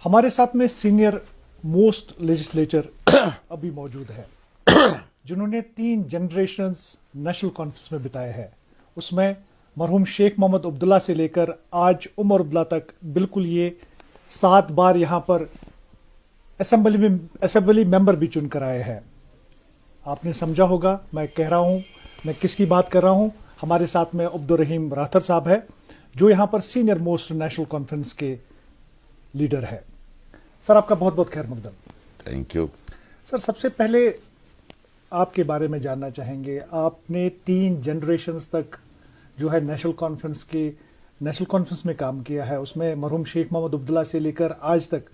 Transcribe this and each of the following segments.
ہمارے ساتھ میں سینئر موسٹ لیجسلیچر ابھی موجود ہے جنہوں نے 3 جنریشنز نیشنل کانفرنس میں بتائے ہیں. اس میں مرحوم شیخ محمد عبداللہ سے لے کر آج عمر عبداللہ تک بالکل یہ 7 بار یہاں پر اسمبلی ممبر بھی چن کر آئے ہیں. آپ نے سمجھا ہوگا میں کہہ رہا ہوں میں کس کی بات کر رہا ہوں. ہمارے ساتھ میں عبدالرحیم راتھر صاحب ہے جو یہاں پر سینئر موسٹ نیشنل کانفرنس کے لیڈر ہے. سر آپ کا بہت بہت خیر مقدم. Thank you. سر سب سے پہلے آپ کے بارے میں جاننا چاہیں گے. آپ نے 3 جنریشنز تک جو ہے نیشنل کانفرنس میں کام کیا ہے. اس میں مرحوم شیخ محمد عبداللہ سے لے کر آج تک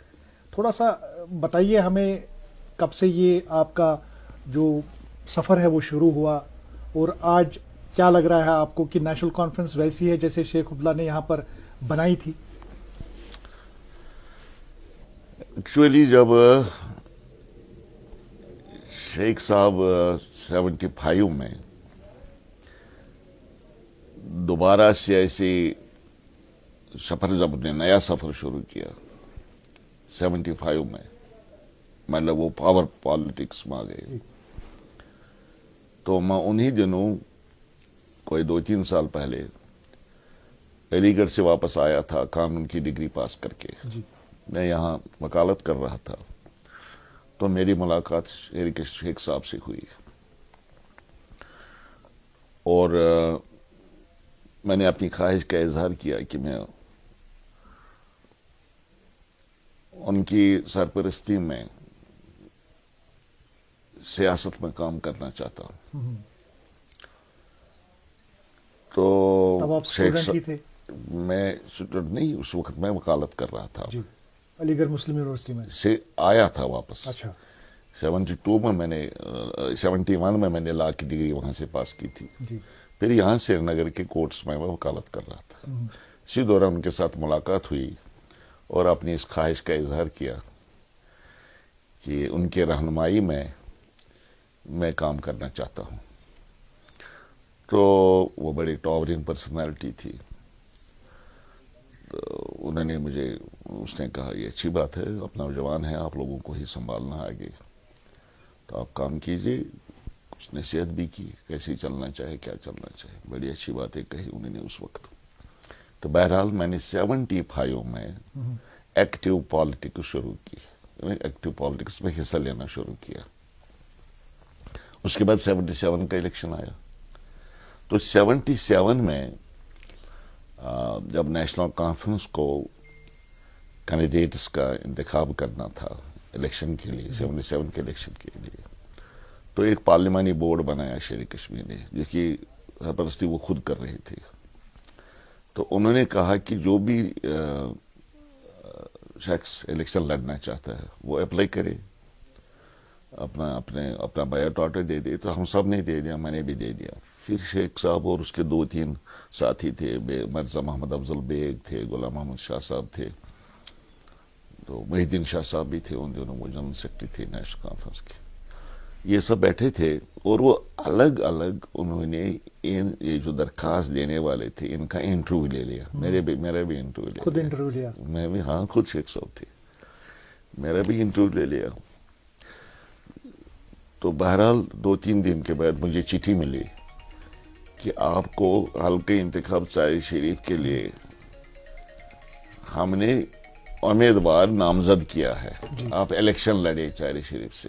تھوڑا سا بتائیے ہمیں کب سے یہ آپ کا جو سفر ہے وہ شروع ہوا اور آج کیا لگ رہا ہے آپ کو کہ نیشنل کانفرنس ویسی ہے جیسے شیخ عبداللہ نے یہاں پر بنائی تھی؟ ایکچولی جب شیخ صاحب 75 میں دوبارہ سیاسی سفر جب نے نیا سفر شروع کیا 75 میں مطلب وہ پاور پالیٹکس میں آ گئے تو میں انہی دنوں کوئی 2-3 سال پہلے علی گڑھ سے واپس آیا تھا قانون کی ڈگری پاس کر کے. میں یہاں وکالت کر رہا تھا تو میری ملاقات شیخ صاحب سے ہوئی اور میں نے اپنی خواہش کا اظہار کیا کہ میں ان کی سرپرستی میں سیاست میں کام کرنا چاہتا ہوں. تب تو آپ اسٹوڈنٹ ہی تھے؟ میں اسٹوڈنٹ نہیں، اس وقت میں وکالت کر رہا تھا. جی علی گڑھ مسلم یونیورسٹی میں سے آیا تھا واپس. اچھا 72 میں نے 71 میں نے لا کی ڈگری وہاں سے پاس کی تھی. جی پھر یہاں سری نگر کے کورٹس میں وکالت کر رہا تھا. اسی دوران ان کے ساتھ ملاقات ہوئی اور اپنی اس خواہش کا اظہار کیا کہ ان کے رہنمائی میں کام کرنا چاہتا ہوں. تو وہ بڑی ٹاورنگ پرسنالٹی تھی. تو انہوں نے اس نے کہا یہ اچھی بات ہے، آپ نوجوان ہیں، آپ لوگوں کو ہی سنبھالنا آگے، تو آپ کام کیجئے. کچھ نصیحت بھی کی کیسے چلنا چاہے، کیا چلنا چاہے. بڑی اچھی باتیں کہی انہوں نے اس وقت. تو بہرحال میں نے 75 میں ایکٹیو پالیٹکس شروع کی، ایکٹیو پالیٹکس میں حصہ لینا شروع کیا. اس کے بعد 77 کا الیکشن آیا. تو 77 میں جب نیشنل کانفرنس کو کینڈیڈیٹس کا انتخاب کرنا تھا الیکشن کے لیے، 77 کے الیکشن کے لیے، تو ایک پارلیمانی بورڈ بنایا شیر کشمیر نے جس کی سرپرستی وہ خود کر رہے تھے. تو انہوں نے کہا کہ جو بھی شخص الیکشن لڑنا چاہتا ہے وہ اپلائی کرے، اپنا بایو ڈاٹا دے دے. تو ہم سب نے دے دیا، میں نے بھی دے دیا. پھر شیخ صاحب اور اس کے 2-3 ساتھی تھے، مرزا محمد افضل بیگ تھے، غلام محمد شاہ صاحب تھے، تو محی الدین شاہ صاحب بھی تھے، ان دونوں وہ جنرل سیکرٹری تھے نیشنل کانفرنس کے. یہ سب بیٹھے تھے اور وہ الگ الگ انہوں نے یہ جو درخواست دینے والے تھے ان کا انٹرویو لے لیا. میرا بھی انٹرویو خود انٹرویو لیا؟ میں بھی، ہاں خود شیخ صاحب تھے، میرا بھی انٹرویو لے لیا. تو بہرحال 2-3 دن کے بعد مجھے چٹھی ملی کہ آپ کو حلقہ انتخاب ظاہر شریف کے لیے ہم نے امیدوار نامزد کیا ہے، آپ الیکشن لڑے ظاہر شریف سے،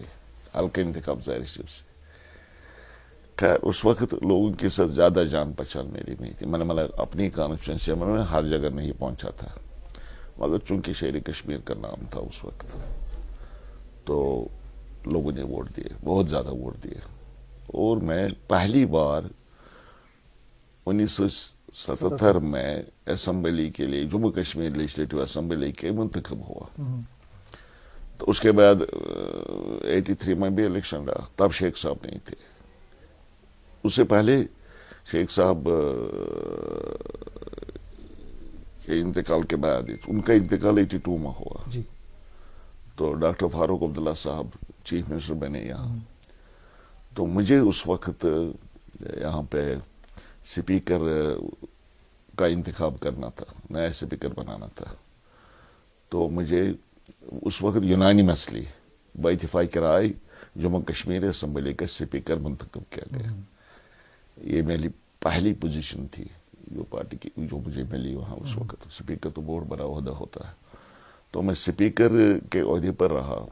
حلقہ انتخاب ظاہر شریف سے. خیر اس وقت لوگوں کے ساتھ زیادہ جان پہچان میری نہیں تھی. میں نے اپنی کانسٹیچوئنسی میں ہر جگہ نہیں پہنچا تھا، مگر چونکہ شیر کشمیر کا نام تھا اس وقت تو لوگوں نے ووٹ دیے، بہت زیادہ ووٹ دیے. اور میں پہلی بار 1977 میں اسمبلی کے لیے جموں کشمیر لیجسلیٹو اسمبلی کے منتخب ہوا. تو اس کے بعد 83 میں بھی الیکشن رہا، تب شیخ صاحب نہیں تھے. اس سے پہلے شیخ صاحب کے انتقال کے بعد، ان کا انتقال 82 میں ہوا. تو ڈاکٹر فاروق عبداللہ صاحب چیف منسٹر بنے یہاں. تو مجھے اس وقت یہاں پہ سپیکر کا انتخاب کرنا تھا، نیا سپیکر بنانا تھا. تو مجھے اس وقت یونانیمسلی باتفاق رائے جموں کشمیر اسمبلی کا اسپیکر منتخب کیا گیا. یہ میری پہلی پوزیشن تھی جو پارٹی کی جو مجھے ملی وہاں اس وقت. اسپیکر تو بہت بڑا عہدہ ہوتا ہے. تو میں اسپیکر کے عہدے پر رہا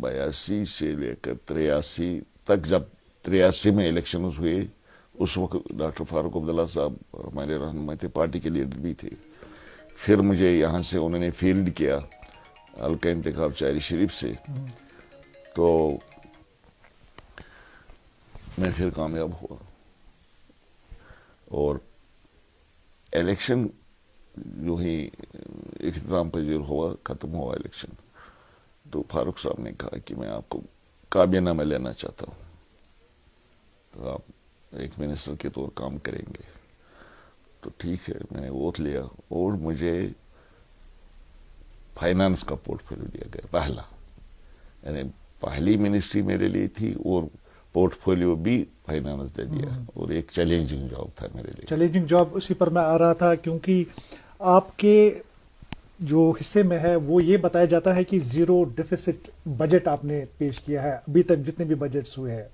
82 سے لے کر 83 تک. جب 83 میں الیکشنز ہوئے اس وقت ڈاکٹر فاروق عبداللہ صاحب ہمارے رہنما تھے, پارٹی کے لیڈر بھی تھے. پھر مجھے یہاں سے انہوں نے فیلڈ کیا حلقہ انتخاب چہری شریف سے, تو میں پھر کامیاب ہوا اور الیکشن جو ہی اختتام پذیر ہوا, ختم ہوا الیکشن, تو فاروق صاحب نے کہا کہ میں آپ کو کابینہ میں لینا چاہتا ہوں, تو آپ ایک منسٹر کے طور کام کریں گے. تو ٹھیک ہے, میں نے ووٹ لیا اور مجھے فائنانس کا پورٹ فولیو دیا گیا پہلا. یعنی پہلی منسٹری میرے لیے تھی اور پورٹ فولیو بھی فائنانس دے دیا, اور ایک چیلنجنگ جاب تھا میرے لیے. چیلنجنگ جاب اسی پر میں آ رہا تھا, کیونکہ آپ کے جو حصے میں ہے وہ یہ بتایا جاتا ہے کہ زیرو ڈیفیسٹ بجٹ آپ نے پیش کیا ہے ابھی تک جتنے بھی بجٹس ہوئے ہیں.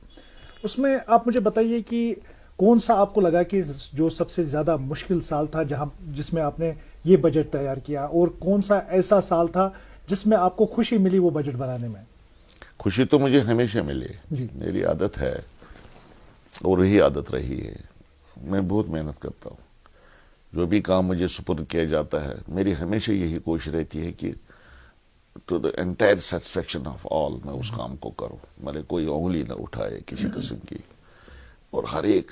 اس میں آپ مجھے بتائیے کہ کون سا آپ کو لگا کہ جو سب سے زیادہ مشکل سال تھا جس میں آپ نے یہ بجٹ تیار کیا, اور کون سا ایسا سال تھا جس میں آپ کو خوشی ملی وہ بجٹ بنانے میں؟ خوشی تو مجھے ہمیشہ ملی. جی, میری عادت ہے اور وہی عادت رہی ہے. میں بہت محنت کرتا ہوں. جو بھی کام مجھے سپرد کیا جاتا ہے میری ہمیشہ یہی کوشش رہتی ہے کہ to the entire satisfaction of all میں اس کام کو کروں. میرے کوئی انگلی نہ اٹھائے کسی قسم کی, اور ہر ایک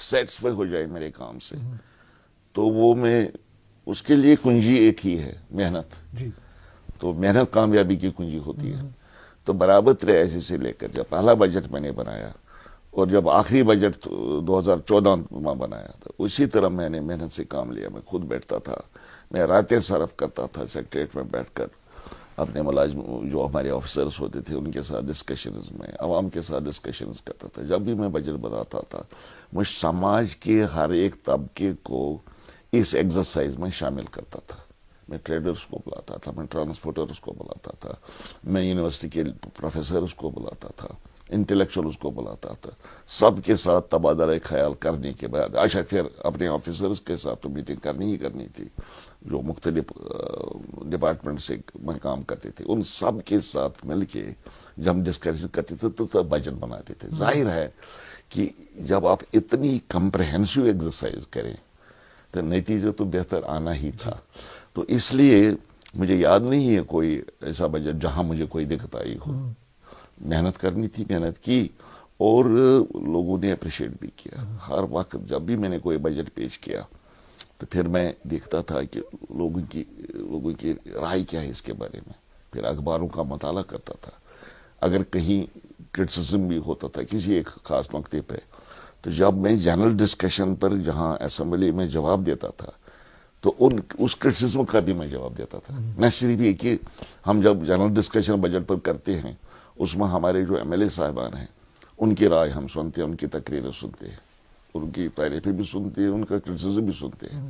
سیٹسفائی ہو جائے میرے کام سے. تو وہ میں اس کے لیے کنجی ایک ہی ہے, محنت. جی, تو محنت کامیابی کی کنجی ہوتی ہے. تو برابر 83 سے لے کر جب پہلا بجٹ میں نے بنایا اور جب آخری بجٹ 2014 میں بنایا تھا, اسی طرح میں نے محنت سے کام لیا. میں خود بیٹھتا تھا, میں راتیں صرف کرتا تھا سیکریٹریٹ میں بیٹھ کر اپنے ملازم جو ہمارے آفیسرز ہوتے تھے ان کے ساتھ ڈسکشنز میں, عوام کے ساتھ ڈسکشنز کرتا تھا. جب بھی میں بجٹ بناتا تھا میں سماج کے ہر ایک طبقے کو اس ایکسرسائز میں شامل کرتا تھا. میں ٹریڈرز کو بلاتا تھا, میں ٹرانسپورٹرز کو بلاتا تھا, میں یونیورسٹی کے پروفیسرز کو بلاتا تھا, انٹلیکچوئلز کو بلاتا تھا. سب کے ساتھ تبادلہ خیال کرنے کے بعد اچھا پھر اپنے آفیسرز کے ساتھ تو میٹنگ کرنی ہی کرنی تھی جو مختلف ڈپارٹمنٹ سے میں کام کرتے تھے. ان سب کے ساتھ مل کے جب ہم ڈسکشن کرتے تھے تو بجٹ بناتے تھے. ظاہر ہے کہ جب آپ اتنی کمپریہنسو ایکسرسائز کریں تو نتیجہ تو بہتر آنا ہی تھا. تو اس لیے مجھے یاد نہیں ہے کوئی ایسا بجٹ جہاں مجھے کوئی دقت آئی ہو. محنت کرنی تھی, محنت کی, اور لوگوں نے اپریشیٹ بھی کیا. ہر وقت جب بھی میں نے کوئی بجٹ پیش کیا تو پھر میں دیکھتا تھا کہ لوگوں کی رائے کیا ہے اس کے بارے میں. پھر اخباروں کا مطالعہ کرتا تھا. اگر کہیں کرٹیسزم بھی ہوتا تھا کسی ایک خاص نقطے پہ, تو جب میں جنرل ڈسکشن پر جہاں اسمبلی میں جواب دیتا تھا تو اس کرٹیسزم کا بھی میں جواب دیتا تھا. نہ صرف یہ کہ ہم جب جنرل ڈسکشن بجٹ پر کرتے ہیں اس میں ہمارے جو ایم ایل اے صاحبان ہیں ان کی رائے ہم سنتے ہیں, ان کی تقریریں سنتے ہیں, ان کی تعریفیں بھی سنتے ہیں, ان کا کرٹیسزم بھی سنتے ہیں.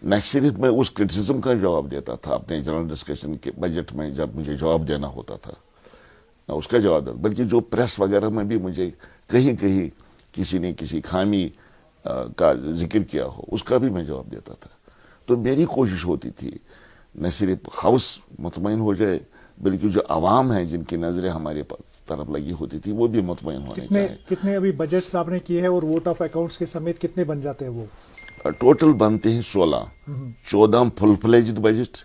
نہ صرف میں اس کرٹیسزم کا جواب دیتا تھا اپنے جنرل ڈسکشن کے بجٹ میں جب مجھے جواب دینا ہوتا تھا, نہ اس کا جواب دیتا, بلکہ جو پریس وغیرہ میں بھی مجھے کہیں کہیں کسی نے کسی خامی کا ذکر کیا ہو اس کا بھی میں جواب دیتا تھا. تو میری کوشش ہوتی تھی نہ صرف ہاؤس مطمئن ہو جائے بلکہ جو عوام ہیں جن کی نظریں ہمارے طرف لگی ہوتی تھی وہ بھی مطمئن ہونے چاہیے. کتنے ابھی بجٹس آپ نے کیے ہیں اور ووٹ آف اکاؤنٹس کے سمیت کتنے بن جاتے ہیں وہ؟ ٹوٹل بنتے ہیں 16. 14 فل فلیجڈ بجٹ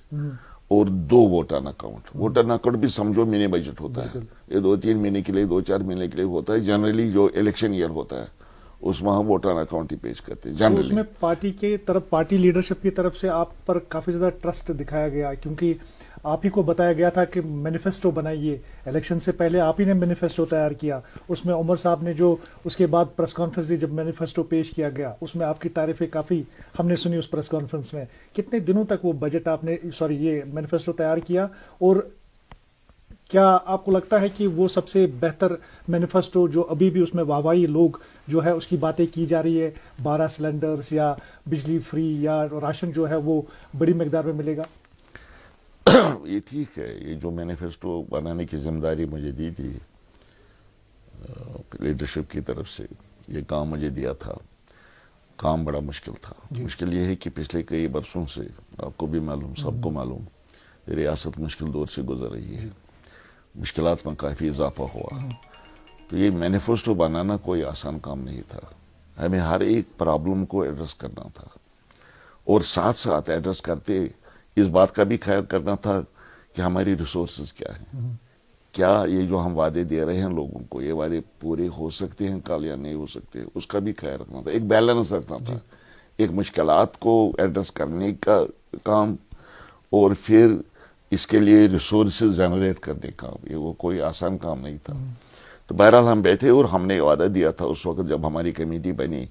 اور 2 vote on account. Vote on account بھی سمجھو منی بجٹ ہوتا ہے, یہ 2-3 مہینے کے لیے 2-4 مہینے کے لیے ہوتا ہے. جنرلی جو الیکشن ایئر ہوتا ہے اس میں ہم ووٹ آن اکاؤنٹ ہی پیش کرتے ہیں. اس میں پارٹی کے طرف, پارٹی لیڈرشپ کی طرف سے آپ پر کافی زیادہ ٹرسٹ دکھایا گیا, کیونکہ آپ ہی کو بتایا گیا تھا کہ مینیفیسٹو بنائیے. الیکشن سے پہلے آپ ہی نے مینیفیسٹو تیار کیا, اس میں عمر صاحب نے جو اس کے بعد پریس کانفرنس دی جب مینیفیسٹو پیش کیا گیا اس میں آپ کی تعریفیں کافی ہم نے سنی اس پریس کانفرنس میں. کتنے دنوں تک وہ بجٹ آپ نے یہ مینیفیسٹو تیار کیا, اور کیا آپ کو لگتا ہے کہ وہ سب سے بہتر مینیفیسٹو جو ابھی بھی اس میں واہوائی لوگ جو ہے اس کی باتیں کی جا رہی ہے 12 سلنڈرز یا بجلی فری یا راشن جو ہے وہ بڑی مقدار میں ملے گا؟ یہ ٹھیک ہے، یہ جو مینیفیسٹو بنانے کی ذمہ داری مجھے دی تھی لیڈرشپ کی طرف سے، یہ کام مجھے دیا تھا، کام بڑا مشکل تھا. مشکل یہ ہے کہ پچھلے کئی برسوں سے آپ کو بھی معلوم، سب کو معلوم، ریاست مشکل دور سے گزر رہی ہے، مشکلات میں کافی اضافہ ہوا. تو یہ مینیفیسٹو بنانا کوئی آسان کام نہیں تھا. ہمیں ہر ایک پرابلم کو ایڈریس کرنا تھا، اور ساتھ ساتھ ایڈریس کرتے اس بات کا بھی خیال کرنا تھا کہ ہماری ریسورسز کیا ہیں، کیا یہ جو ہم وعدے دے رہے ہیں لوگوں کو، یہ وعدے پورے ہو سکتے ہیں کل یا نہیں ہو سکتے، اس کا بھی خیال رکھنا تھا. ایک بیلنس رکھنا تھا، ایک مشکلات کو ایڈریس کرنے کا کام، اور پھر اس کے لیے ریسورسز جنریٹ کرنے کا. یہ وہ کوئی آسان کام نہیں تھا. تو بہرحال ہم بیٹھے اور ہم نے وعدہ دیا تھا اس وقت جب ہماری کمیٹی بنی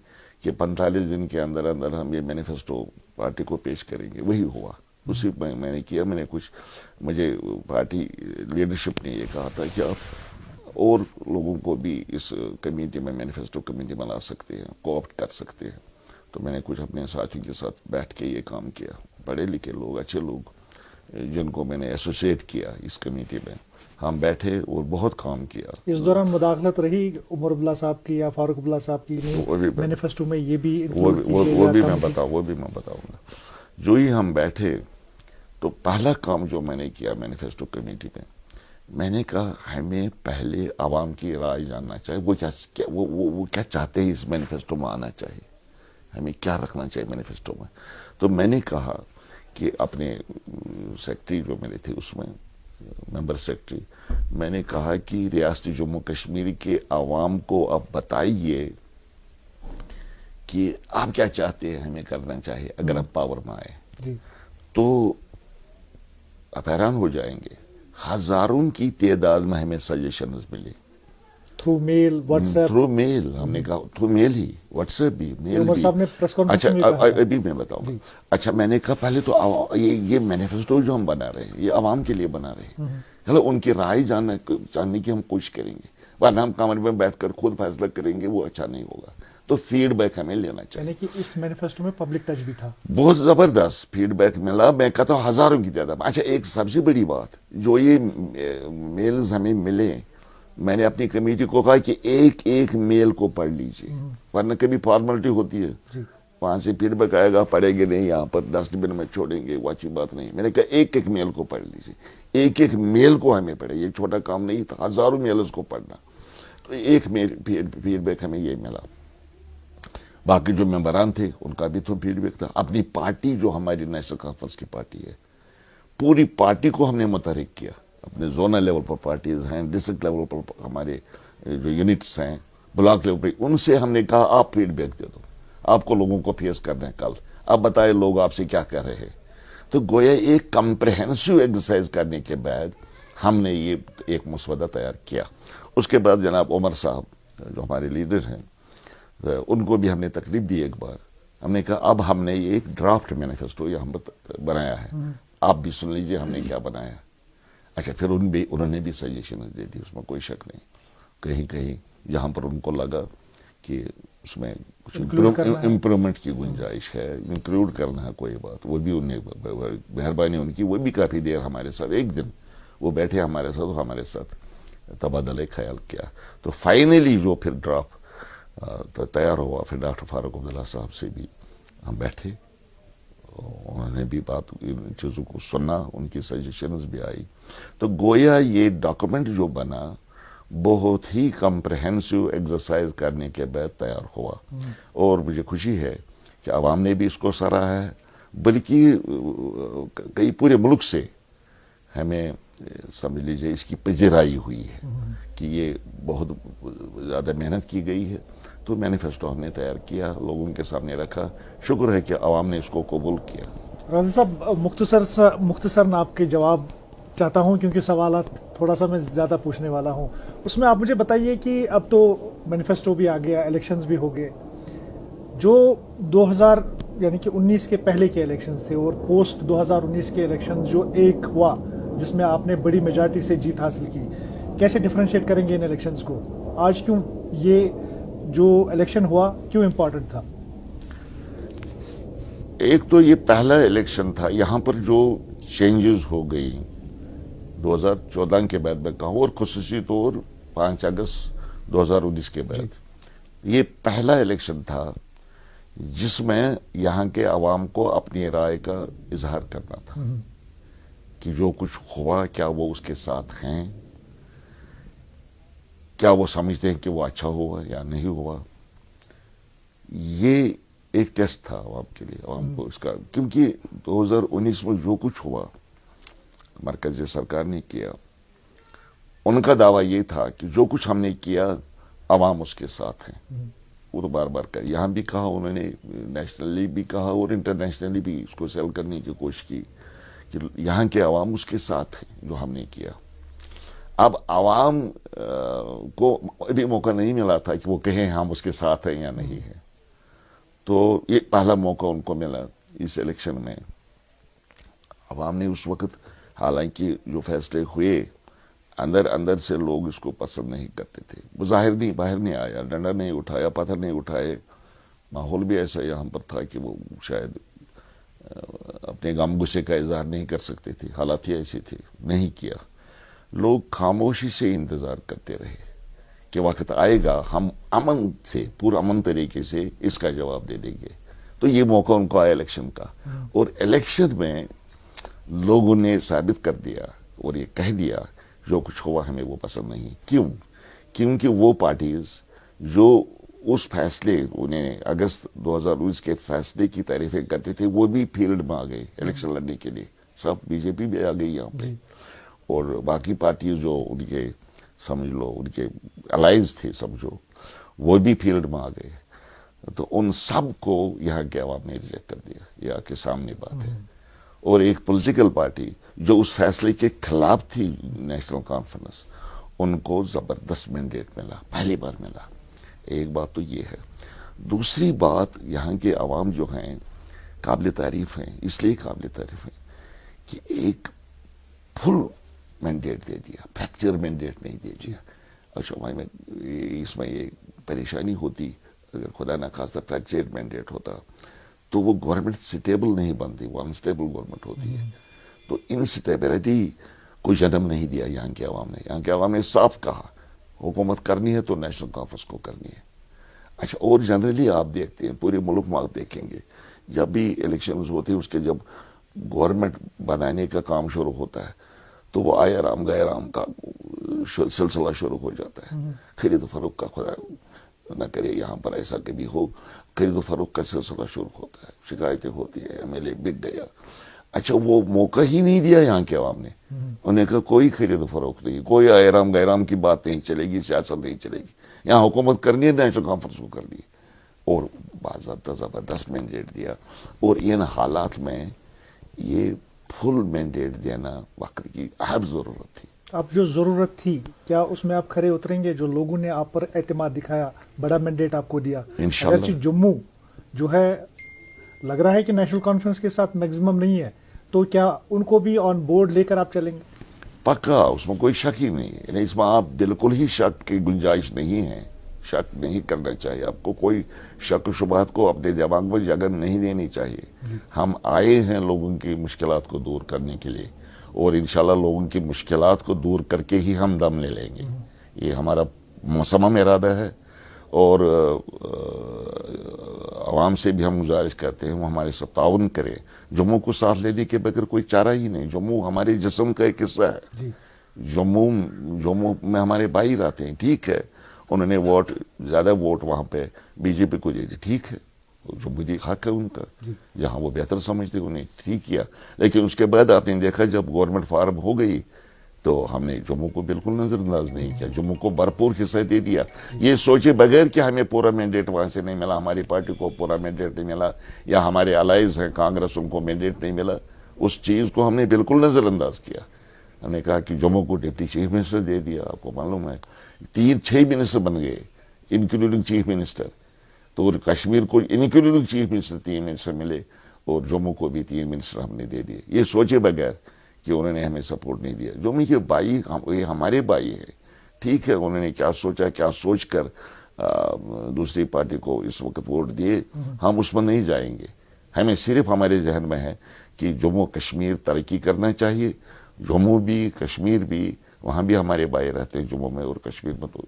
کہ 45 دن کے اندر اندر ہم یہ مینیفیسٹو پارٹی کو پیش کریں گے. وہی ہوا، اسی میں نے کیا. میں نے کچھ، مجھے پارٹی لیڈرشپ نے یہ کہا تھا کہ آپ اور لوگوں کو بھی اس کمیٹی میں، مینیفیسٹو کمیٹی بنا سکتے ہیں، کوآپٹ کر سکتے ہیں. تو میں نے کچھ اپنے ساتھیوں کے ساتھ بیٹھ کے یہ کام کیا. پڑھے لکھے لوگ، اچھے لوگ جن کو میں نے ایسوسیٹ کیا اس کمیٹی میں، ہم بیٹھے اور بہت کام کیا. اس دوران مداخلت رہی عمر عبداللہ صاحب کی یا فاروق عبداللہ صاحب کی؟ مینیفیسٹو میں یہ بھی وہ بھی میں بتاؤں گا. جو ہی ہم بیٹھے تو پہلا کام جو میں نے کیا مینیفیسٹو کمیٹی میں، میں نے کہا ہمیں پہلے عوام کی رائے جاننا چاہیے، وہ کیا چاہتے ہیں اس مینیفیسٹو میں آنا چاہیے، ہمیں کیا رکھنا چاہیے مینیفیسٹو میں. تو میں نے کہا کہ اپنے سیکرٹری جو میرے تھے اس میں، ممبر سیکرٹری، میں نے کہا کہ ریاستی جموں کشمیر کے عوام کو آپ بتائیے کہ آپ کیا چاہتے ہیں ہمیں کرنا چاہیے اگر آپ پاور میں آئے. تو آپ حیران ہو جائیں گے، ہزاروں کی تعداد میں ہمیں سجیشنز ملے. Through mail, what's app? Through mail. ہم نے کہا تھرو میل ہی، واٹس ایپ بھی، میل بھی. اچھا ابھی میں بتاؤں گا. اچھا میں نے کہا پہلے تو یہ مینیفیسٹو جو ہم بنا رہے ہیں یہ عوام کے لیے بنا رہے ہیں، چلو ان کی رائے جاننے کی ہم کوشش کریں گے، ورنہ ہم کمرے میں بیٹھ کر خود فیصلہ کریں گے، وہ اچھا نہیں ہوگا. تو فیڈ بیک ہمیں لینا چاہیے. یعنی کہ اس مینیفیسٹو میں پبلک ٹچ بھی تھا، بہت زبردست فیڈ بیک ملا. میں کہتا ہوں ہزاروں کی تعداد. اچھا ایک سب سے بڑی بات جو یہ میلز ہمیں ملے، میں نے اپنی کمیٹی کو کہا کہ ایک ایک میل کو پڑھ لیجئے، ورنہ کبھی فارملٹی ہوتی ہے، وہاں سے فیڈ بیک آئے گا، پڑھیں گے نہیں، یہاں پر ڈسٹ بن میں چھوڑیں گے، وہ اچھی بات نہیں. میں نے کہا ایک ایک میل کو پڑھ لیجئے، ایک ایک میل کو ہمیں پڑھے. یہ چھوٹا کام نہیں تھا، ہزاروں میلز کو پڑھنا. تو ایک میل فیڈ بیک ہمیں یہ ملا. باقی جو ممبران تھے ان کا بھی تو فیڈ بیک تھا. اپنی پارٹی جو ہماری نیشنل کانفرنس کی پارٹی ہے، پوری پارٹی کو ہم نے متحرک کیا. اپنے زونل لیول پر پارٹیز ہیں، ڈسٹرکٹ لیول پر ہمارے جو یونٹس ہیں، بلاک لیول پر، ان سے ہم نے کہا آپ فیڈ بیک دے دو، آپ کو لوگوں کو فیس کرنا ہے کل، اب بتائے لوگ آپ سے کیا کر رہے ہیں. تو گویا ایک کمپریہنسو ایکسرسائز کرنے کے بعد ہم نے یہ ایک مسودہ تیار کیا. اس کے بعد جناب عمر صاحب جو ہمارے لیڈر ہیں، ان کو بھی ہم نے تقریب دی ایک بار. ہم نے کہا اب ہم نے یہ ایک ڈرافٹ مینیفیسٹو یہاں پر بنایا ہے، آپ بھی سن لیجئے ہم نے کیا بنایا. اچھا پھر انہوں نے بھی سجیشنز دے دی، اس میں کوئی شک نہیں. کہیں کہیں جہاں پر ان کو لگا کہ اس میں کچھ امپرومنٹ کی گنجائش ہے، انکلوڈ کرنا ہے کوئی بات، وہ بھی انہیں مہربانی ان کی، وہ بھی کافی دیر ہمارے ساتھ، ایک دن وہ بیٹھے ہمارے ساتھ، ہمارے ساتھ تبادلہ خیال کیا. تو فائنلی جو پھر ڈرافٹ تیار ہوا، پھر ڈاکٹر فاروق عبداللہ صاحب سے بھی ہم بیٹھے، انہوں نے بھی بات ان چیزوں کو سنا، ان کی سجیشنز بھی آئی. تو گویا یہ ڈاکومنٹ جو بنا بہت ہی کمپریہنسو ایکسرسائز کرنے کے بعد تیار ہوا. اور مجھے خوشی ہے کہ عوام نے بھی اس کو سراہا ہے، بلکہ کئی پورے ملک سے ہمیں سمجھ لیجئے اس کی پذیرائی ہوئی ہے کہ یہ بہت زیادہ محنت کی گئی ہے. تو مینیفیسٹو ہم نے تیار کیا، لوگوں کے سامنے رکھا. شکر ہے کہ عوام نے اس کو قبول کیا. راضی صاحب مختصر آپ کے جواب چاہتا ہوں کیونکہ سوالات تھوڑا سا میں زیادہ پوچھنے والا ہوں. اس میں آپ مجھے بتائیے کہ اب تو مینیفیسٹو بھی آ گیا، الیکشنز بھی ہو گئے، جو 2000 یعنی کہ 19 کے پہلے کے الیکشنز تھے اور پوسٹ 2019 کے الیکشنز جو ایک ہوا جس میں آپ نے بڑی میجارٹی سے جیت حاصل کی، کیسے ڈفرینشیٹ کریں گے ان الیکشنز کو؟ آج کیوں یہ جو الیکشن ہوا کیوں امپورٹنٹ تھا؟ ایک تو یہ پہلا الیکشن تھا، یہاں پر جو چینجز ہو گئی 2014 کے بعد میں کہوں، اور خصوصی طور 5 اگست 2019 کے بعد یہ پہلا الیکشن تھا جس میں یہاں کے عوام کو اپنی رائے کا اظہار کرنا تھا کہ جو کچھ ہوا کیا وہ اس کے ساتھ ہیں، کیا وہ سمجھتے ہیں کہ وہ اچھا ہوا یا نہیں ہوا. یہ ایک ٹیسٹ تھا عوام کے لیے، عوام کو اس کا، کیونکہ 2019 میں جو کچھ ہوا مرکزی سرکار نے کیا، ان کا دعویٰ یہ تھا کہ جو کچھ ہم نے کیا عوام اس کے ساتھ ہیں. وہ تو بار بار کہا، یہاں بھی کہا انہوں نے، نیشنلی بھی کہا اور انٹرنیشنلی بھی اس کو سیل کرنے کی کوشش کی کہ یہاں کے عوام اس کے ساتھ ہیں جو ہم نے کیا. اب عوام کو ابھی موقع نہیں ملا تھا کہ وہ کہیں ہم اس کے ساتھ ہیں یا نہیں ہیں، تو یہ پہلا موقع ان کو ملا اس الیکشن میں. عوام نے اس وقت، حالانکہ جو فیصلے ہوئے اندر اندر سے لوگ اس کو پسند نہیں کرتے تھے، باہر نہیں آیا، ڈنڈا نہیں اٹھایا، پتھر نہیں اٹھائے، ماحول بھی ایسا یہاں پر تھا کہ وہ شاید اپنے غم غصے کا اظہار نہیں کر سکتے تھے، حالات ہی ایسے تھے، نہیں کیا. لوگ خاموشی سے انتظار کرتے رہے کہ وقت آئے گا ہم امن سے، پرامن طریقے سے اس کا جواب دے دیں گے. تو یہ موقع ان کو آیا الیکشن کا، اور الیکشن میں لوگوں نے ثابت کر دیا اور یہ کہہ دیا جو کچھ ہوا ہمیں وہ پسند نہیں. کیوں؟ کیونکہ وہ پارٹیز جو اس فیصلے، انہیں اگست 2019 کے فیصلے کی تعریفیں کرتے تھے، وہ بھی فیلڈ میں آ گئے الیکشن لڑنے کے لیے. سب بی جے پی بھی آ گئی یہاں پہ، اور باقی پارٹیز جو ان کے سمجھ لو ان کے الائز تھے سمجھو، وہ بھی فیلڈ میں آ گئے. تو ان سب کو یہاں کے عوام نے ریجیکٹ کر دیا. یہ آپ کے سامنے بات ہے. اور ایک پولیٹیکل پارٹی جو اس فیصلے کے خلاف تھی، نیشنل کانفرنس، ان کو زبردست مینڈیٹ ملا، پہلی بار ملا. ایک بات تو یہ ہے. دوسری بات، یہاں کے عوام جو ہیں قابل تعریف ہیں، اس لیے قابل تعریف ہیں کہ ایک فل مینڈیٹ دے دیا، فریکچر مینڈیٹ نہیں دے دیا. اچھا اس میں یہ پریشانی ہوتی اگر خدا نہ خواستہ فریکچر مینڈیٹ ہوتا تو وہ گورنمنٹ سٹیبل نہیں بنتی، وہ انسٹیبل گورنمنٹ ہوتی ہے. تو انسٹیبلٹی کو جنم نہیں دیا یہاں کے عوام نے. یہاں کے عوام نے صاف کہا حکومت کرنی ہے تو نیشنل کانفرنس کو کرنی ہے. اچھا، اور جنرلی آپ دیکھتے ہیں پورے ملک میں آپ دیکھیں گے جب بھی الیکشنز ہوتی ہیں، اس کے جب گورنمنٹ بنانے کا کام شروع ہوتا ہے تو وہ آئے رام گئے رام کا سلسلہ شروع ہو جاتا ہے. خرید و فروخت کا، خدا نہ کرے یہاں پر ایسا کبھی ہو، خرید و فروخت کا سلسلہ شروع ہوتا ہے، شکایتیں ہوتی ہیں، ایم ایل اے بک گیا. اچھا، وہ موقع ہی نہیں دیا یہاں کے عوام نے. انہیں کہا کوئی خرید و فروخت نہیں، کوئی آئرام گیرام کی بات نہیں چلے گی، سیاست نہیں چلے گی، یہاں حکومت کرنی ہے، نیشنل کانفرنس کو کرنی ہے. اور باضابطہ زبردست مینڈیٹ دیا. اور ان حالات میں یہ فل مینڈیٹ دینا وقت کی اہم ضرورت تھی. اب جو ضرورت تھی، کیا اس میں آپ کھرے اتریں گے؟ جو لوگوں نے آپ پر اعتماد دکھایا، بڑا مینڈیٹ آپ کو دیا، انشاءاللہ. اگرچہ جموں جو ہے لگ رہا ہے کہ نیشنل کانفرنس کے ساتھ میکسیمم نہیں ہے، تو کیا ان کو بھی آن بورڈ لے کر آپ چلیں گے؟ پکا، اس میں کوئی شک ہی نہیں ہے. یعنی اس میں آپ بالکل ہی شک کی گنجائش نہیں ہے. شک نہیں کرنا چاہیے آپ کو. کوئی شک و شبہات کو اپنے دماغ میں جگہ نہیں دینی چاہیے. ہم آئے ہیں لوگوں کی مشکلات کو دور کرنے کے لیے، اور انشاءاللہ لوگوں کی مشکلات کو دور کر کے ہی ہم دم لے لیں گے. یہ ہمارا مصمم ارادہ ہے. اور عوام سے بھی ہم گزارش کرتے ہیں وہ ہمارے ساتھ تعاون کرے. جموں کو ساتھ لینے کے بغیر کوئی چارہ ہی نہیں. جموں ہمارے جسم کا ایک حصہ ہے. جموں میں ہمارے بھائی رہتے ہیں. ٹھیک ہے، انہوں نے زیادہ ووٹ وہاں پہ بی جے پی کو دے دی، ٹھیک ہے، جمہوری حق ہے ان کا، جہاں وہ بہتر سمجھتے انہیں ٹھیک کیا. لیکن اس کے بعد آپ نے دیکھا جب گورنمنٹ فارم ہو گئی تو ہم نے جموں کو بالکل نظر انداز نہیں کیا. جموں کو بھرپور حصہ دے دیا، یہ سوچے بغیر کہ ہمیں پورا مینڈیٹ وہاں سے نہیں ملا، ہماری پارٹی کو پورا مینڈیٹ نہیں ملا، یا ہمارے الائز ہیں کانگریس، ان کو مینڈیٹ نہیں ملا. اس چیز کو ہم نے بالکل نظر انداز کیا. ہم نے کہا کہ جموں کو ڈپٹی چیف منسٹر دے دیا. آپ کو معلوم ہے 6 منسٹر بن گئے انکلوڈنگ چیف منسٹر. تو کشمیر کو انکلوڈنگ چیف منسٹر 3 منسٹر ملے، اور جموں کو بھی 3 منسٹر ہم نے دے دیے. یہ سوچے بغیر کہ انہوں نے ہمیں سپورٹ نہیں دیا. جموں کے بھائی یہ ہمارے بھائی ہیں. ٹھیک ہے، انہوں نے کیا سوچا، کیا سوچ کر دوسری پارٹی کو اس وقت ووٹ دیے، ہم اس میں نہیں جائیں گے. ہمیں صرف ہمارے ذہن میں ہے کہ جموں کشمیر ترقی کرنا چاہیے، جموں بھی کشمیر بھی، وہاں بھی ہمارے بھائی رہتے ہیں، جموں میں اور کشمیر میں تو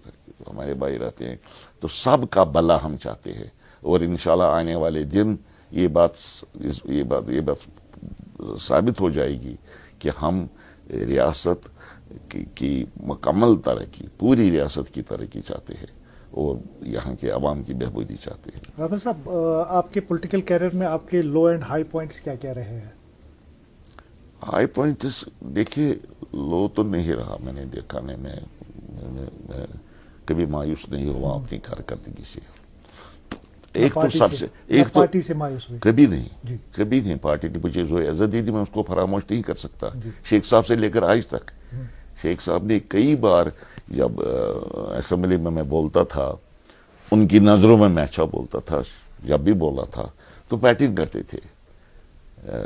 ہمارے بھائی رہتے ہیں، تو سب کا بھلا ہم چاہتے ہیں، اور انشاءاللہ آنے والے دن یہ بات ثابت ہو جائے گی کہ ہم ریاست کی مکمل ترقی، پوری ریاست کی ترقی چاہتے ہیں اور یہاں کے عوام کی بہبودی چاہتے ہیں۔ رافع صاحب، آپ کے پولیٹیکل کیریئر میں آپ کے لو اینڈ ہائی پوائنٹس کیا کیا رہے ہیں؟ ہائی پوائنٹس دیکھیے، لو تو نہیں رہا، میں نے دیکھا نہیں، میں کبھی مایوس نہیں ہوا اپنی کارکردگی سے۔ ایک تو سب سے ایک تو پارٹی سے مایوس ہوئی؟ کبھی نہیں، جی کبھی نہیں۔ پارٹی نے مجھے جو عزت دی تھی میں اس کو فراموش نہیں کر سکتا، جی شیخ صاحب سے لے کر آج تک۔ شیخ صاحب نے کئی بار جب اسمبلی میں بولتا تھا، ان کی نظروں میں اچھا بولتا تھا، جب بھی بولا تھا تو بیٹنگ کرتے تھے،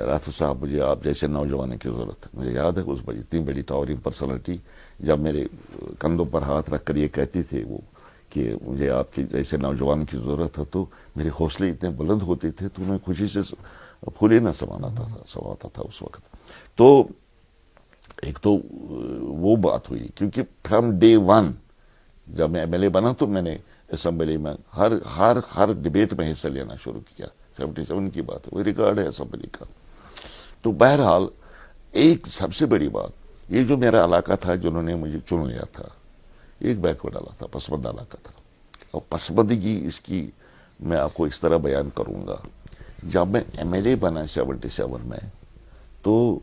رافع صاحب مجھے آپ جیسے نوجوان کی ضرورت ہے۔ مجھے یاد ہے اس بڑی اتنی بڑی ٹاورنگ پرسنالٹی جب میرے کندھوں پر ہاتھ رکھ کر یہ کہتی تھے وہ کہ مجھے آپ کی جیسے نوجوان کی ضرورت ہے، تو میرے حوصلے اتنے بلند ہوتے تھے تو میں خوشی سے پھولے نہ سماتا تھا اس وقت۔ تو ایک تو وہ بات ہوئی، کیونکہ فرام ڈے ون جب میں ایم ایل اے بنا تو میں نے اسمبلی میں ہر ڈبیٹ میں حصہ لینا شروع کیا۔ 77 کی بات ہے، وہ ریکارڈ ہے اسمبلی کا۔ تو بہرحال ایک سب سے بڑی بات، یہ جو میرا علاقہ تھا جنہوں نے مجھے چن لیا تھا، ایک بیکورڈ علاقہ تھا، پسماندہ علاقہ تھا، اور پسماندگی اس کی میں آپ کو اس طرح بیان کروں گا۔ جب میں ایم ایل اے بنا 77 میں، تو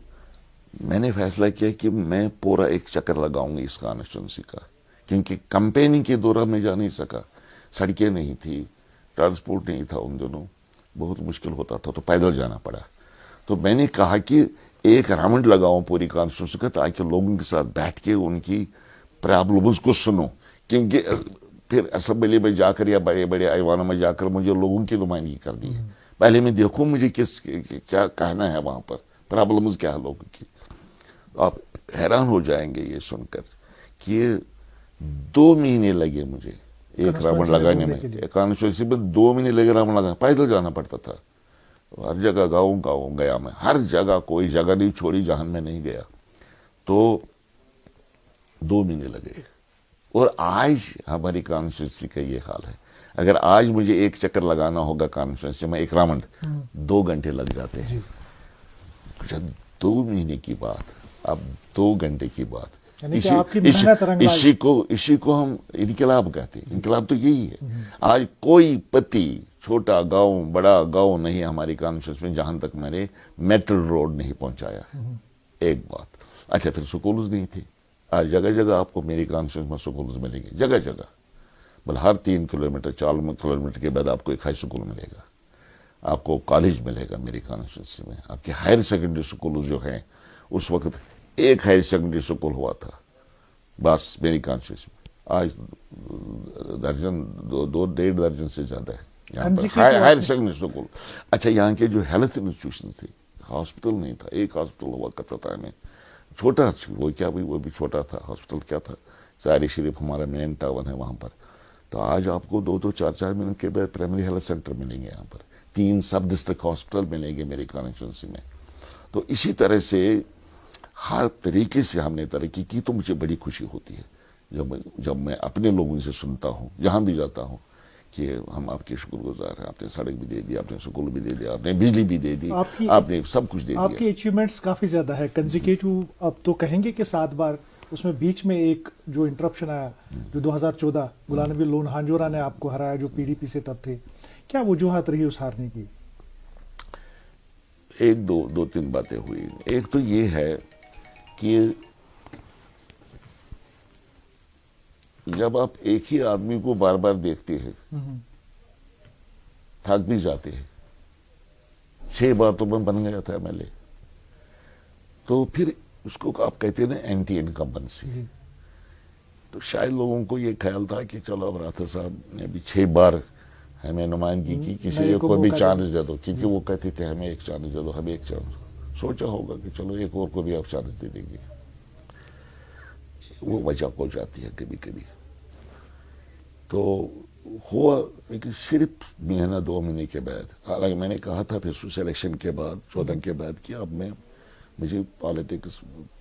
میں نے فیصلہ کیا کہ میں پورا ایک چکر لگاؤں گا اس کانسٹیٹوئنسی کا، کیونکہ کمپیننگ کے دوران میں جا نہیں سکا، سڑکیں نہیں تھی، ٹرانسپورٹ نہیں تھا، ان دنوں بہت مشکل ہوتا تھا، تو پیدل جانا پڑا۔ تو میں نے کہا کہ ایک راؤنڈ لگاؤں پوری کانسٹیٹوئنسی کا، تاکہ لوگوں کے ساتھ بیٹھ کے ان کی پرابلمز کو سنوں، کیونکہ پھر اسمبلی میں جا کر یا بڑے بڑے ایوانوں میں جا کر مجھے لوگوں کی نمائندگی کرنی ہے، پہلے میں دیکھوں مجھے کیا کہنا ہے وہاں پر، پرابلمز کیا ہے لوگوں کی۔ آپ حیران ہو جائیں گے یہ سن کر کہ 2 مہینے لگے مجھے ایک راؤنڈ لگانے میں، کانسٹیٹوئنسی میں 2 مہینے لگے راؤنڈ لگانے، پیدل جانا پڑتا تھا، ہر جگہ گاؤں گیا میں، ہر جگہ کوئی جگہ نہیں چھوڑی جہاں میں نہیں گیا، تو 2 مہینے لگے۔ اور آج ہماری کانسٹیٹوئنسی کا یہ حال ہے، اگر آج مجھے ایک چکر لگانا ہوگا کانسٹیٹوئنسی میں، ایک راؤنڈ 2 گھنٹے لگ جاتے ہیں۔ 2 مہینے کی بات، اب 2 گھنٹے کی بات، اسی کو ہم انقلاب کہتے ہیں۔ انقلاب تو یہی ہے۔ آج کوئی پتی چھوٹا گاؤں بڑا گاؤں نہیں ہماری کانسٹیٹوئنسی میں جہاں تک میں نے میٹرو روڈ نہیں پہنچایا ہے، ایک بات۔ اچھا، پھر سکولز نہیں تھے، آج جگہ جگہ آپ کو میری کانسٹیٹوئنسی میں سکولز ملیں گے، جگہ جگہ، بل ہر 3 کلومیٹر 4 کلومیٹر کے بعد آپ کو ایک ہائی سکول ملے گا، آپ کو کالج ملے گا میری کانسٹیٹوئنسی میں۔ آپ کے ہائر سیکنڈری سکول جو ہیں، اس وقت ایک ہائر سیکنڈری سکول ہوا تھا بس میری کانسٹیٹوئنسی میں، آج درجن 2.5 درجن سے زیادہ ہے یہاں پر ہائر سیکنڈری سکول۔ اچھا، یہاں کے جو ہیلتھ انسٹیٹیوشن تھے، ہاسپٹل نہیں تھا، ایک ہاسپٹل ہوا کرتا تھا میں، چھوٹا، وہ بھی چھوٹا تھا ہاسپٹل، کیا تھا، ساری شریف ہمارا مین ٹاؤن ہے وہاں پر۔ تو آج آپ کو 2-2 4-4 منٹ کے بعد پرائمری ہیلتھ سینٹر ملیں گے، یہاں پر 3 سب ڈسٹرکٹ ہاسپٹل ملیں گے میری کانسٹیٹوئنسی میں۔ تو اسی طرح سے ہر طریقے سے ہم نے ترقی کی، تو مجھے بڑی خوشی ہوتی ہے جب میں اپنے لوگوں سے سنتا ہوں، جہاں بھی جاتا ہوں، کہ ہم آپ کے شکر گزار ہیں، آپ نے سڑک بھی دے دی، آپ نے سکول بھی دے دیا، آپ نے بجلی بھی دے دی، آپ نے سب کچھ دے دیا۔ آپ کی اچیومنٹس کافی زیادہ ہے، کنزیکیٹو اب تو کہیں گے کہ 7 بار، اس میں بیچ میں ایک جو انٹرپشن آیا جو 2014 غلام نبی لون ہانجورا نے آپ کو ہرایا، جو پی ڈی پی سے تب تھے، کیا وجوہات رہی اس ہارنے کی؟ ایک دو تین باتیں ہوئی۔ ایک تو یہ ہے کہ جب آپ ایک ہی آدمی کو بار بار دیکھتے ہیں، تھک بھی جاتے ہیں، 6 بار تو میں بن گیا تھا ایم ایل اے، تو پھر اس کو آپ کہتے ہیں نا اینٹی انکمبنسی، تو شاید لوگوں کو یہ خیال تھا کہ چلو اب رافع صاحب نے بھی 6 بار ہمیں نمائندگی کی، کسی ایک کو بھی چانس دے دو، کیونکہ وہ کہتے تھے ہمیں ایک چانس دے دو، ہمیں ایک چانس، سوچا ہوگا کہ چلو ایک اور کو بھی آپ چانس دے دیں گے، وہ وجہ ہو جاتی ہے کبھی کبھی۔ تو ہوا لیکن صرف مہینہ 2 مہینے کے بعد، حالانکہ میں نے کہا تھا پھر اس الیکشن کے بعد 14 کے بعد کہ اب میں مجھے پالیٹکس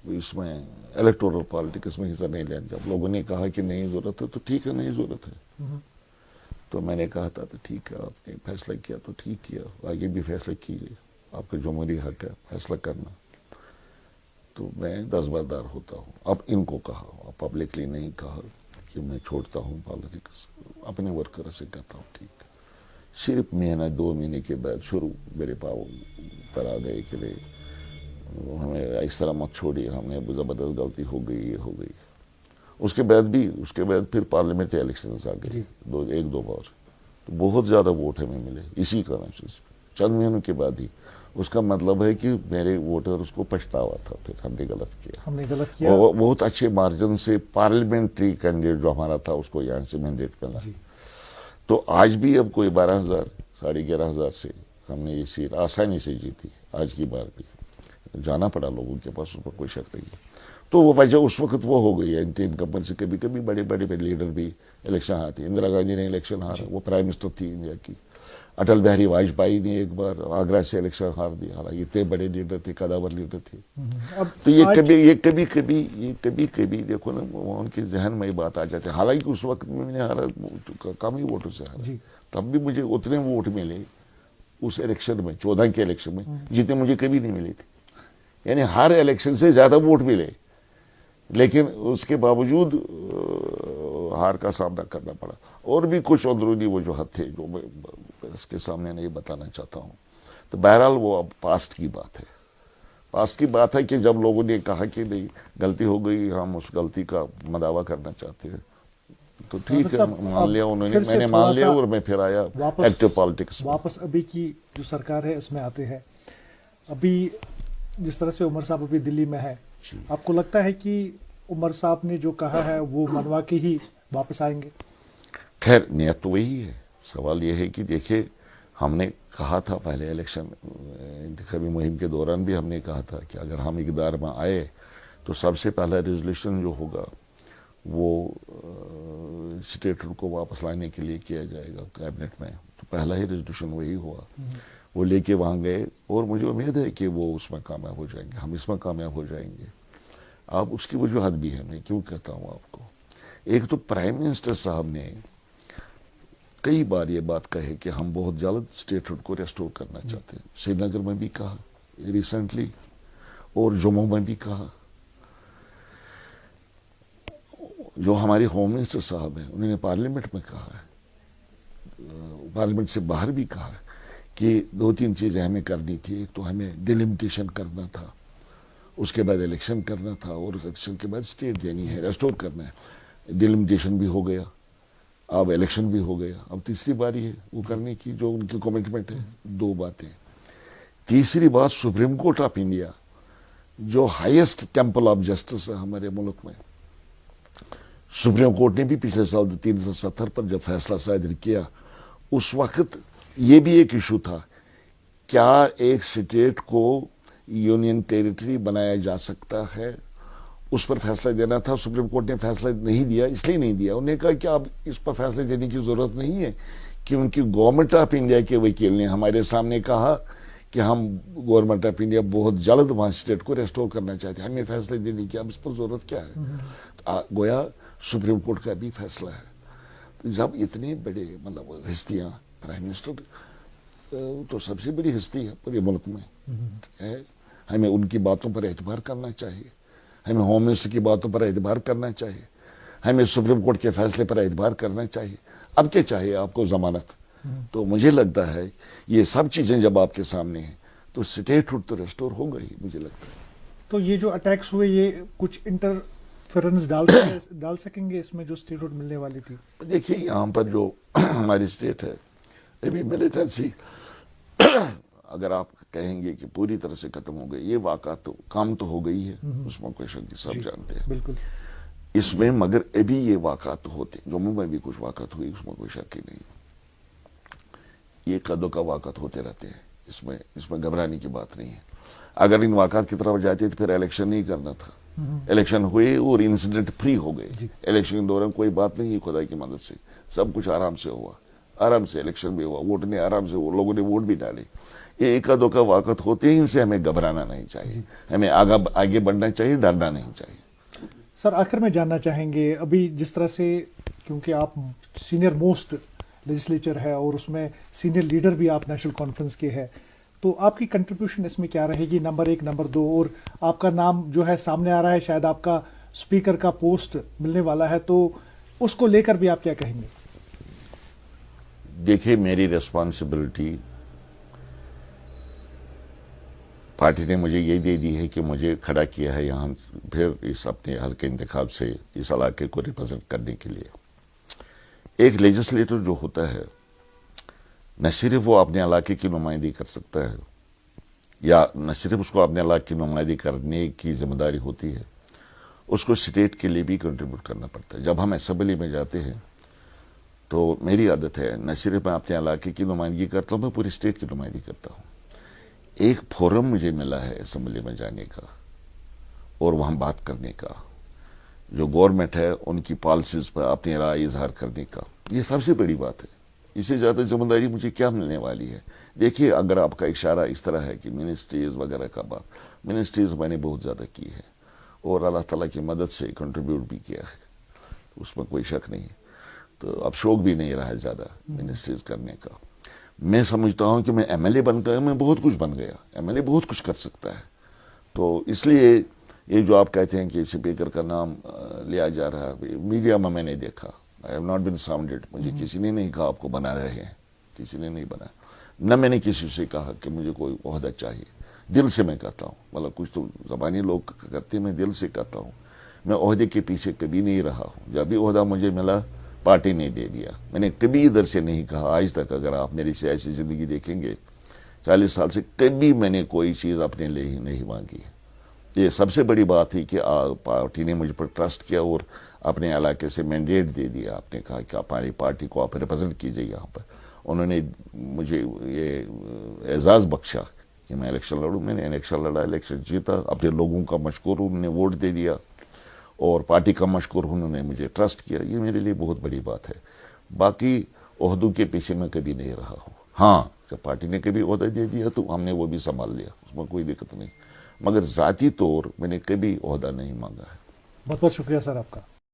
اس میں الیکٹورل پالیٹکس میں حصہ نہیں لینا. جب لوگوں نے کہا کہ نہیں ضرورت ہے تو ٹھیک ہے, نہیں ضرورت ہے. تو میں نے کہا تھا تو ٹھیک ہے, آپ نے فیصلہ کیا تو ٹھیک کیا, آگے بھی فیصلہ کیجیے, آپ کا جمہوری حق ہے فیصلہ کرنا. تو میں دستبردار ہوتا ہوں. اب ان کو کہا, پبلکلی نہیں کہا کہ میں چھوڑتا ہوں پالیٹکس, اپنے ورکر سے کہتا ہوں ٹھیک ہے. صرف مہینہ 2 مہینے کے بعد شروع میرے پاؤں پر آ گئے کہ ہمیں اس طرح مت چھوڑیے, ہم نے زبردست غلطی ہو گئی, یہ ہو گئی. اس کے بعد پھر پارلیمنٹری الیکشنز آ گئے 1-2 بار. تو بہت زیادہ ووٹ ہمیں ملے اسی کانسٹیٹوئنسی میں, چند مہینوں کے بعد ہی. اس کا مطلب ہے کہ میرے ووٹر اس کو پچھتاوا تھا, پھر ہم نے غلط کیا. اور بہت اچھے مارجن سے پارلیمنٹری کینڈیڈیٹ جو ہمارا تھا اس کو یہاں سے مینڈیٹ ملا. تو آج بھی اب کوئی 12,000 11,500 سے ہم نے یہ سیٹ آسانی سے جیتی. آج کی بار بھی جانا پڑا لوگوں کے پاس, اس پر کوئی شک نہیں ہے. تو وہ وجہ اس وقت وہ ہو گئی ہے انٹیم کمپن سے. کبھی کبھی بڑے بڑے لیڈر بھی الیکشن ہارتے. اندرا گاندھی نے الیکشن ہارا, وہ پرائم منسٹر تھی انڈیا کی. اٹل بہاری واجپئی نے ایک بار آگرہ سے الیکشن ہار دیا. حالانکہ اتنے بڑے لیڈر تھے, قداور لیڈر تھے. تو یہ کبھی دیکھو نا, ان کے ذہن میں یہ بات آ جاتی ہے. حالانکہ اس وقت میں نے ہارا کم ہی ووٹوں سے ہارا, تب بھی مجھے اتنے ووٹ ملے اس الیکشن میں, 14 کے الیکشن میں, جتنے مجھے کبھی نہیں ملے تھے. یعنی ہر الیکشن سے زیادہ ووٹ ملے, لیکن اس کے باوجود ہار کا سامنا کرنا پڑا. اور بھی کچھ اندرونی وجوہات تھے جو میں اس کے سامنے نہیں بتانا چاہتا ہوں. تو بہرحال وہ اب پاسٹ کی بات ہے کہ جب لوگوں نے کہا کہ نہیں غلطی ہو گئی, ہم اس غلطی کا مداوع کرنا چاہتے ہیں, تو ٹھیک ہے, مان لیا انہوں نے, میں نے مان لیا, اور میں پھر آیا ایکٹیو پالیٹکس میں. واپس ابھی کی جو سرکار ہے اس میں آتے ہیں. ابھی جس طرح سے عمر صاحب ابھی دلی میں ہے, آپ کو لگتا ہے کہ عمر صاحب نے جو کہا ہے وہ منوا کے ہی واپس آئیں گے؟ خیر نیت تو وہی ہے. سوال یہ ہے کہ دیکھیں, ہم نے کہا تھا پہلے الیکشن انتخابی مہم کے دوران بھی ہم نے کہا تھا کہ اگر ہم اقتدار میں آئے تو سب سے پہلا ریزولوشن جو ہوگا وہ اسٹیٹہڈ کو واپس لانے کے لیے کیا جائے گا کیبنٹ میں. تو پہلا ہی ریزولوشن وہی ہوا, وہ لے کے وہاں گئے, اور مجھے امید ہے کہ وہ اس میں کامیاب ہو جائیں گے, ہم اس میں کامیاب ہو جائیں گے. اب اس کی وجوہات بھی ہے, میں کیوں کہتا ہوں آپ کو. ایک تو پرائم منسٹر صاحب نے کئی بار یہ بات کہی کہ ہم بہت جلد اسٹیٹہڈ کو ریسٹور کرنا چاہتے ہیں. سری نگر میں بھی کہا ریسنٹلی, اور جموں میں بھی کہا. جو ہمارے ہوم منسٹر صاحب ہیں انہوں نے پارلیمنٹ میں کہا ہے, پارلیمنٹ سے باہر بھی کہا ہے کہ 2-3 چیزیں ہمیں کرنی تھی. ایک تو ہمیں ڈیلیمیٹیشن کرنا تھا, اس کے بعد الیکشن کرنا تھا, اور الیکشن کے بعد اسٹیٹ دینی ہے, ریسٹور کرنا ہے. ڈیلیمیٹیشن بھی ہو گیا, اب الیکشن بھی ہو گیا. اب تیسری باری ہے وہ کرنے کی جو ان کی کمٹمنٹ ہے. 2 باتیں. تیسری بات, سپریم کورٹ آف انڈیا جو ہائیسٹ ٹیمپل آف جسٹس ہے ہمارے ملک میں, سپریم کورٹ نے بھی پچھلے سال 370 پر جب فیصلہ صادر کیا, اس وقت یہ بھی ایک ایشو تھا, کیا ایک اسٹیٹ کو یونین ٹیریٹری بنایا جا سکتا ہے, اس پر فیصلہ دینا تھا. سپریم کورٹ نے فیصلہ نہیں دیا. اس لیے نہیں دیا, انہوں نے کہا کہ اب اس پر فیصلہ دینے کی ضرورت نہیں ہے, کیونکہ گورنمنٹ آف انڈیا کے وکیل نے ہمارے سامنے کہا کہ ہم گورنمنٹ آف انڈیا بہت جلد وہاں اسٹیٹ کو ریسٹور کرنا چاہتے ہیں, ہمیں فیصلہ دینے کی اب اس پر ضرورت کیا ہے. گویا سپریم کورٹ کا بھی فیصلہ ہے. جب اتنے بڑے مطلب ہستیاں, پرائم منسٹر تو سب سے بڑی ہستی ہے پورے ملک میں, ہمیں ان کی باتوں پر اعتبار کرنا چاہیے, ہمیں ہوم منسٹر کی باتوں پر اعتبار کرنا چاہیے, ہمیں سپریم کورٹ کے فیصلے پر اعتبار کرنا چاہیے. اب کیا چاہیے آپ کو, ضمانت. تو مجھے لگتا ہے یہ سب چیزیں جب آپ کے سامنے ہیں تو اسٹیٹ ہوڈ تو ریسٹور ہوگا ہی, مجھے لگتا ہے. تو یہ جو اٹیکس ہوئے یہ کچھ انٹرفیرنس ڈال سکیں گے اس میں جو اسٹیٹ ہوڈ ملنے والی تھی؟ دیکھیے یہاں پر جو ہماری اسٹیٹ ہے ابھی ملیٹنسی اگر آپ کہیں گے کہ پوری طرح سے ختم ہو گئی, یہ واقعات تو کام تو ہو گئی ہے, اس میں کوئی شک نہیں, سب جانتے ہیں بالکل اس میں. مگر ابھی یہ واقعات تو ہوتے, جموں میں بھی کچھ واقعات ہوئی, اس میں کوئی شک ہی نہیں. یہ قدوں کا واقعات ہوتے رہتے ہیں, اس میں گھبرانے کی بات نہیں ہے. اگر ان واقعات کی طرف جاتے تو پھر الیکشن نہیں کرنا تھا. الیکشن ہوئے اور انسیڈنٹ فری ہو گئے. الیکشن کے دوران کوئی بات نہیں, خدا کی مدد سے سب کچھ آرام سے ہوا, آرام سے الیکشن بھی ہوا, ووٹ نے آرام سے, لوگوں نے ووٹ بھی ڈالے. یہ ایک دو کا واقعات ہوتے ہیں، ان سے ہمیں گھبرانا نہیں چاہیے، ہمیں آگے بڑھنا چاہیے، ڈرنا نہیں چاہیے۔ سر آخر میں جاننا چاہیں گے، ابھی جس طرح سے کیونکہ آپ سینئر موسٹ لیجسلیچر ہے اور اس میں سینئر لیڈر بھی آپ نیشنل کانفرنس کے ہے، تو آپ کی کنٹریبیوشن اس میں کیا رہے گی؟ نمبر 1، نمبر 2، اور آپ کا نام جو ہے سامنے آ رہا ہے، شاید آپ کا اسپیکر کا پوسٹ ملنے والا ہے، تو اس کو لے کر بھی آپ کیا کہیں گے؟ دیکھیے، میری ریسپانسبلٹی پارٹی نے مجھے یہ دے دی ہے کہ مجھے کھڑا کیا ہے یہاں پھر اس اپنے حلقے انتخاب سے اس علاقے کو ریپرزینٹ کرنے کے لیے۔ ایک لیجسلیٹر جو ہوتا ہے، نہ صرف وہ اپنے علاقے کی نمائندگی کر سکتا ہے، یا نہ صرف اس کو اپنے علاقے کی نمائندگی کرنے کی ذمہ داری ہوتی ہے، اس کو اسٹیٹ کے لیے بھی کنٹریبیوٹ کرنا پڑتا ہے۔ جب ہم اسمبلی میں جاتے ہیں تو میری عادت ہے نہ صرف میں اپنے علاقے کی نمائندگی کرتا ہوں، میں پوری اسٹیٹ کی نمائندگی کرتا ہوں۔ ایک فورم مجھے ملا ہے اسمبلی میں جانے کا اور وہاں بات کرنے کا، جو گورنمنٹ ہے ان کی پالیسیز پر اپنی رائے اظہار کرنے کا، یہ سب سے بڑی بات ہے۔ اس سے زیادہ ذمہ داری مجھے کیا ملنے والی ہے؟ دیکھیے، اگر آپ کا اشارہ اس طرح ہے کہ منسٹریز وغیرہ کا بات، منسٹریز میں نے بہت زیادہ کی ہے اور اللہ تعالیٰ کی مدد سے کنٹریبیوٹ بھی کیا ہے، اس میں کوئی شک نہیں، تو اب شوق بھی نہیں رہا ہے زیادہ منسٹریز کرنے کا۔ میں سمجھتا ہوں کہ میں ایم ایل اے بن گیا، میں بہت کچھ بن گیا، ایم ایل اے بہت کچھ کر سکتا ہے، تو اس لیے یہ جو آپ کہتے ہیں کہ اسپیکر کا نام لیا جا رہا ہے، میڈیا میں نے دیکھا، I have not been sounded, مجھے کسی نے نہیں کہا آپ کو بنا رہے ہیں، کسی نے نہیں بنایا، نہ میں نے کسی سے کہا کہ مجھے کوئی عہدہ چاہیے، دل سے میں کہتا ہوں، مطلب کچھ تو زبانی لوگ کرتے ہیں، میں دل سے کہتا ہوں، میں عہدے کے پیچھے کبھی نہیں رہا ہوں، جب بھی عہدہ مجھے ملا پارٹی نے دے دیا، میں نے کبھی ادھر سے نہیں کہا آج تک۔ اگر آپ میری سیاسی زندگی دیکھیں گے 40 سال سے، کبھی میں نے کوئی چیز اپنے لیے ہی نہیں مانگی۔ یہ سب سے بڑی بات تھی کہ پارٹی نے مجھ پر ٹرسٹ کیا اور اپنے علاقے سے مینڈیٹ دے دیا، آپ نے کہا کہ آپ ہماری پارٹی کو آپ ریپرزینٹ کیجیے یہاں پر۔ انہوں نے مجھے یہ اعزاز بخشا کہ میں الیکشن لڑوں، میں نے الیکشن لڑا، الیکشن جیتا، اپنے لوگوں کا مشکور ہوں، انہوں نے ووٹ دے دیا، اور پارٹی کا مشکور ہوں، انہوں نے مجھے ٹرسٹ کیا، یہ میرے لیے بہت بڑی بات ہے۔ باقی عہدوں کے پیچھے میں کبھی نہیں رہا ہوں، ہاں جب پارٹی نے کبھی عہدہ دے دیا تو ہم نے وہ بھی سنبھال لیا، اس میں کوئی دقت نہیں، مگر ذاتی طور میں نے کبھی عہدہ نہیں مانگا ہے۔ بہت بہت شکریہ سر آپ کا۔